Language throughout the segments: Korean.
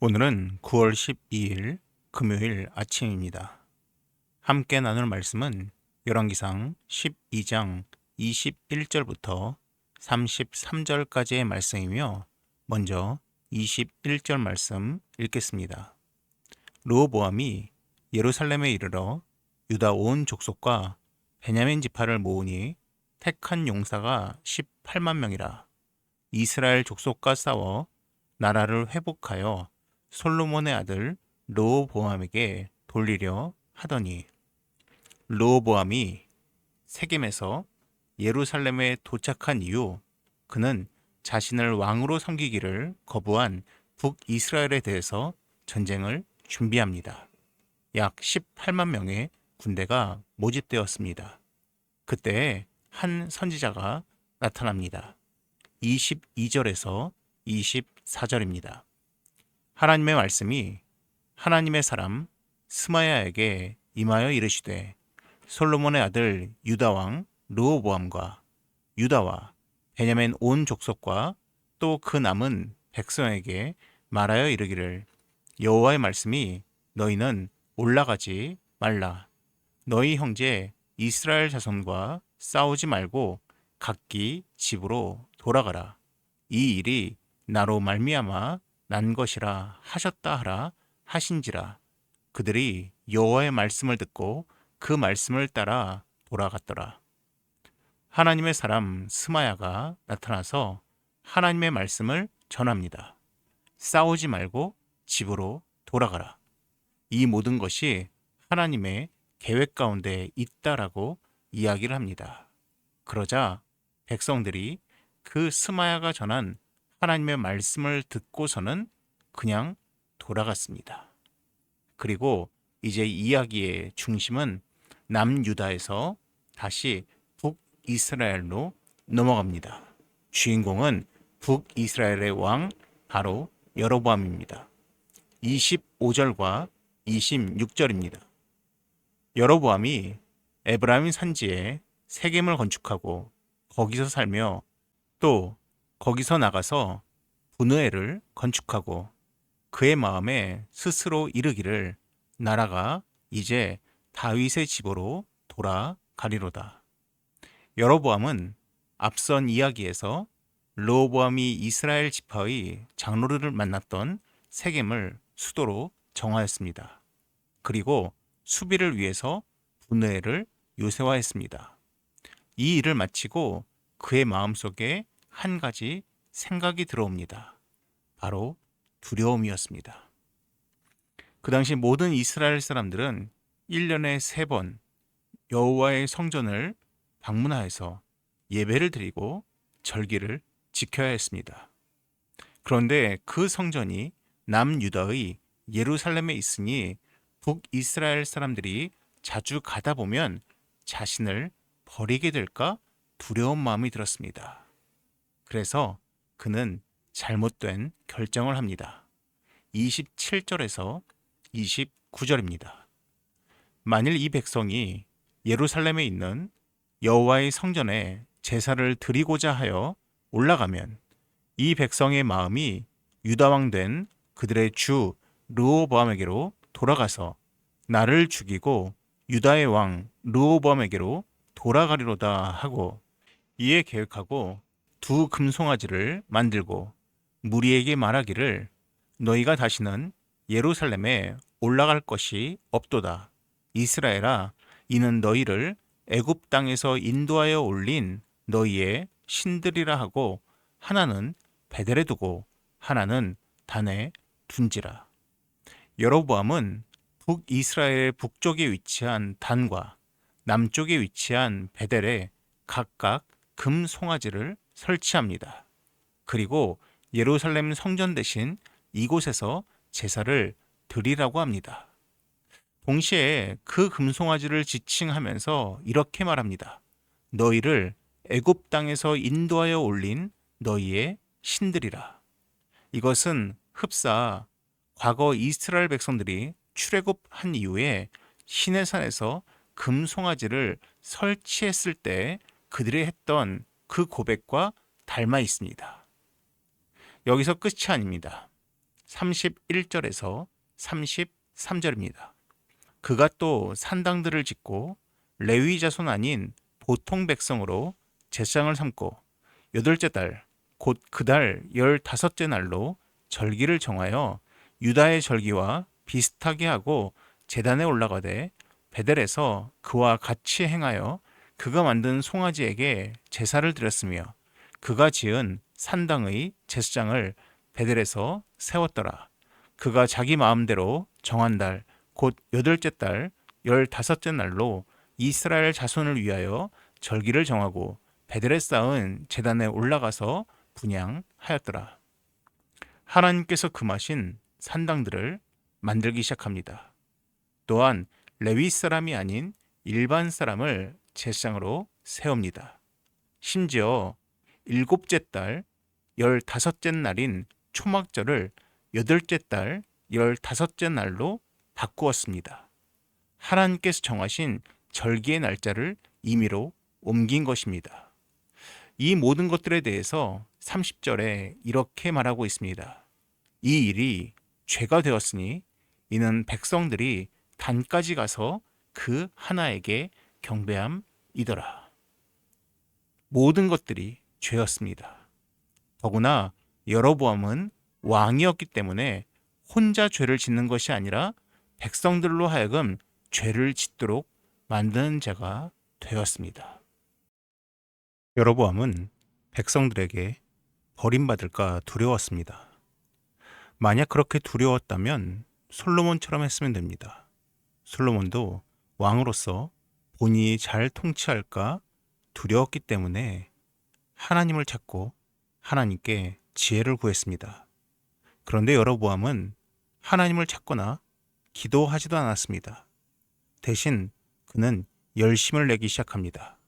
오늘은 9월 12일 금요일 아침입니다. 함께 나눌 말씀은 열왕기상 12장 21절부터 33절까지의 말씀이며, 먼저 21절 말씀 읽겠습니다. 르호보암이 예루살렘에 이르러 유다 온 족속과 베냐민 지파를 모으니 택한 용사가 18만 명이라. 이스라엘 족속과 싸워 나라를 회복하여 솔로몬의 아들 르호보암에게 돌리려 하더니, 르호보암이 세겜에서 예루살렘에 도착한 이후 그는 자신을 왕으로 섬기기를 거부한 북이스라엘에 대해서 전쟁을 준비합니다. 약 18만 명의 군대가 모집되었습니다. 그때 한 선지자가 나타납니다. 22절에서 24절입니다. 하나님의 말씀이 하나님의 사람 스마야에게 임하여 이르시되, 솔로몬의 아들 유다 왕 르호보암과 유다와 베냐민 온 족속과 또 그 남은 백성에게 말하여 이르기를, 여호와의 말씀이 너희는 올라가지 말라. 너희 형제 이스라엘 자손과 싸우지 말고 각기 집으로 돌아가라. 이 일이 나로 말미암아 난 것이라 하셨다 하라 하신지라. 그들이 여호와의 말씀을 듣고 그 말씀을 따라 돌아갔더라. 하나님의 사람 스마야가 나타나서 하나님의 말씀을 전합니다. 싸우지 말고 집으로 돌아가라. 이 모든 것이 하나님의 계획 가운데 있다라고 이야기를 합니다. 그러자 백성들이 그 스마야가 전한 하나님의 말씀을 듣고서는 그냥 돌아갔습니다. 그리고 이제 이야기의 중심은 남유다에서 다시 북이스라엘로 넘어갑니다. 주인공은 북이스라엘의 왕 바로 여로보암입니다. 25절과 26절입니다. 여로보암이 에브라임 산지에 세겜을 건축하고 거기서 살며, 또 거기서 나가서 분우엘을 건축하고 그의 마음에 스스로 이르기를, 나라가 이제 다윗의 집으로 돌아가리로다. 여로보암은 앞선 이야기에서 르호보암이 이스라엘 지파의 장로를 만났던 세겜을 수도로 정하였습니다. 그리고 수비를 위해서 분우엘을 요새화했습니다. 이 일을 마치고 그의 마음속에 한 가지 생각이 들어옵니다. 바로 두려움이었습니다. 그 당시 모든 이스라엘 사람들은 1년에 3번 여호와의 성전을 방문하여서 예배를 드리고 절기를 지켜야 했습니다. 그런데 그 성전이 남유다의 예루살렘에 있으니 북이스라엘 사람들이 자주 가다 보면 자신을 버리게 될까 두려운 마음이 들었습니다. 그래서 그는 잘못된 결정을 합니다. 27절에서 29절입니다. 만일 이 백성이 예루살렘에 있는 여호와의 성전에 제사를 드리고자 하여 올라가면 이 백성의 마음이 유다왕 된 그들의 주 르호보암에게로 돌아가서 나를 죽이고 유다의 왕 르호보암에게로 돌아가리로다 하고, 이에 계획하고 두 금송아지를 만들고 무리에게 말하기를, 너희가 다시는 예루살렘에 올라갈 것이 없도다. 이스라엘아, 이는 너희를 애굽 땅에서 인도하여 올린 너희의 신들이라 하고, 하나는 베델에 두고 하나는 단에 둔지라. 여로보암은 북이스라엘 북쪽에 위치한 단과 남쪽에 위치한 베델에 각각 금 송아지를 설치합니다. 그리고 예루살렘 성전 대신 이곳에서 제사를 드리라고 합니다. 동시에 그 금송아지를 지칭하면서 이렇게 말합니다. 너희를 애굽 땅에서 인도하여 올린 너희의 신들이라. 이것은 흡사 과거 이스라엘 백성들이 출애굽한 이후에 시내산에서 금송아지를 설치했을 때 그들이 했던 그 고백과 닮아 있습니다. 여기서 끝이 아닙니다. 31절에서 33절입니다. 그가 또 산당들을 짓고 레위 자손 아닌 보통 백성으로 제사장을 삼고 여덟째 달 곧 그 달 15째 날로 절기를 정하여 유다의 절기와 비슷하게 하고 제단에 올라가되 베델에서 그와 같이 행하여 그가 만든 송아지에게 제사를 드렸으며 그가 지은 산당의 제사장을 베델에서 세웠더라. 그가 자기 마음대로 정한 달 곧 여덟째 달 15째 날로 이스라엘 자손을 위하여 절기를 정하고 베델에 쌓은 제단에 올라가서 분향하였더라. 하나님께서 금하신 산당들을 만들기 시작합니다. 또한 레위 사람이 아닌 일반 사람을 제사장으로 세웁니다. 심지어 7째 달 15째 날인 초막절을 8째 달 15째 날로 바꾸었습니다. 하나님께서 정하신 절기의 날짜를 임의로 옮긴 것입니다. 이 모든 것들에 대해서 30절에 이렇게 말하고 있습니다. 이 일이 죄가 되었으니 이는 백성들이 단까지 가서 그 하나에게 경배함이더라. 모든 것들이 죄였습니다. 더구나 여로보암은 왕이었기 때문에 혼자 죄를 짓는 것이 아니라 백성들로 하여금 죄를 짓도록 만드는 자가 되었습니다. 여로보암은 백성들에게 버림받을까 두려웠습니다. 만약 그렇게 두려웠다면 솔로몬처럼 했으면 됩니다. 솔로몬도 왕으로서 본인이 잘 통치할까 두려웠기 때문에 하나님을 찾고 하나님께 지혜를 구했습니다. 그런데 여로보암은 하나님을 찾거나 기도하지도 않았습니다. 대신 그는 열심을 내기 시작합니다.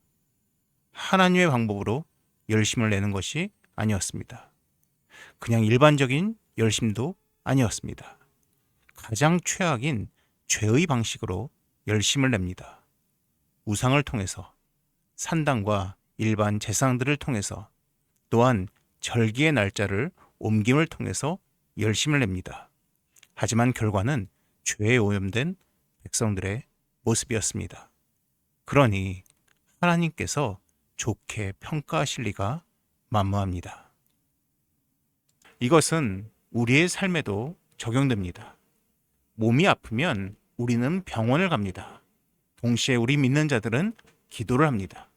하나님의 방법으로 열심을 내는 것이 아니었습니다. 그냥 일반적인 열심도 아니었습니다. 가장 최악인 죄의 방식으로 열심을 냅니다. 우상을 통해서, 산당과 일반 제사장들을 통해서, 또한 절기의 날짜를 옮김을 통해서 열심을 냅니다. 하지만 결과는 죄에 오염된 백성들의 모습이었습니다. 그러니 하나님께서 좋게 평가하실 리가 만무합니다. 이것은 우리의 삶에도 적용됩니다. 몸이 아프면 우리는 병원을 갑니다. 동시에 우리 믿는 자들은 기도를 합니다.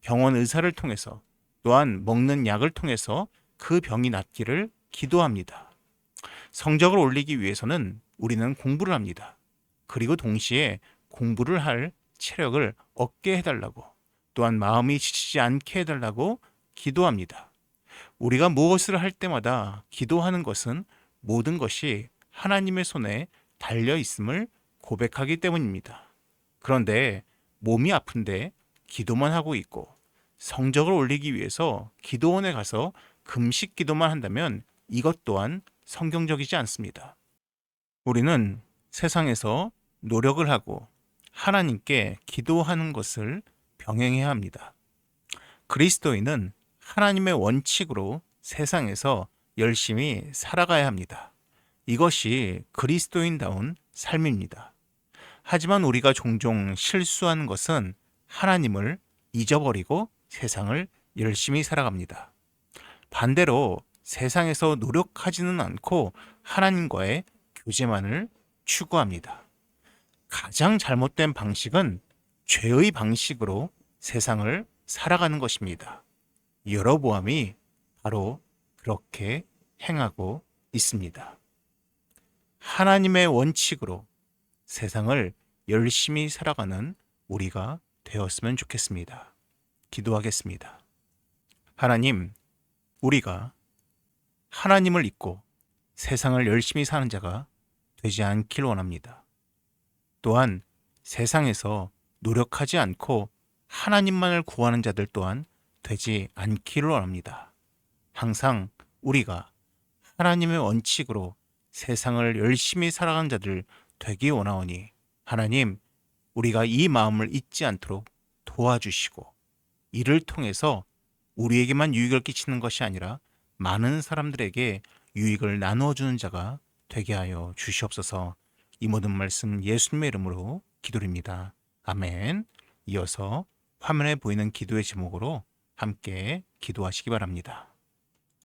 병원 의사를 통해서 또한 먹는 약을 통해서 그 병이 낫기를 기도합니다. 성적을 올리기 위해서는 우리는 공부를 합니다. 그리고 동시에 공부를 할 체력을 얻게 해달라고, 또한 마음이 지치지 않게 해달라고 기도합니다. 우리가 무엇을 할 때마다 기도하는 것은 모든 것이 하나님의 손에 달려 있음을 고백하기 때문입니다. 그런데 몸이 아픈데 기도만 하고 있고 성적을 올리기 위해서 기도원에 가서 금식 기도만 한다면 이것 또한 성경적이지 않습니다. 우리는 세상에서 노력을 하고 하나님께 기도하는 것을 병행해야 합니다. 그리스도인은 하나님의 원칙으로 세상에서 열심히 살아가야 합니다. 이것이 그리스도인다운 삶입니다. 하지만 우리가 종종 실수하는 것은 하나님을 잊어버리고 세상을 열심히 살아갑니다. 반대로 세상에서 노력하지는 않고 하나님과의 교제만을 추구합니다. 가장 잘못된 방식은 죄의 방식으로 세상을 살아가는 것입니다. 여로보암이 바로 그렇게 행하고 있습니다. 하나님의 원칙으로 세상을 열심히 살아가는 우리가 되었으면 좋겠습니다. 기도하겠습니다. 하나님, 우리가 하나님을 잊고 세상을 열심히 사는 자가 되지 않길 원합니다. 또한 세상에서 노력하지 않고 하나님만을 구하는 자들 또한 되지 않기를 원합니다. 항상 우리가 하나님의 원칙으로 세상을 열심히 살아가는 자들 되기 원하오니 하나님, 우리가 이 마음을 잊지 않도록 도와주시고 이를 통해서 우리에게만 유익을 끼치는 것이 아니라 많은 사람들에게 유익을 나누어 주는 자가 되게 하여 주시옵소서. 이 모든 말씀 예수님의 이름으로 기도드립니다. 아멘. 이어서 화면에 보이는 기도의 제목으로 함께 기도하시기 바랍니다.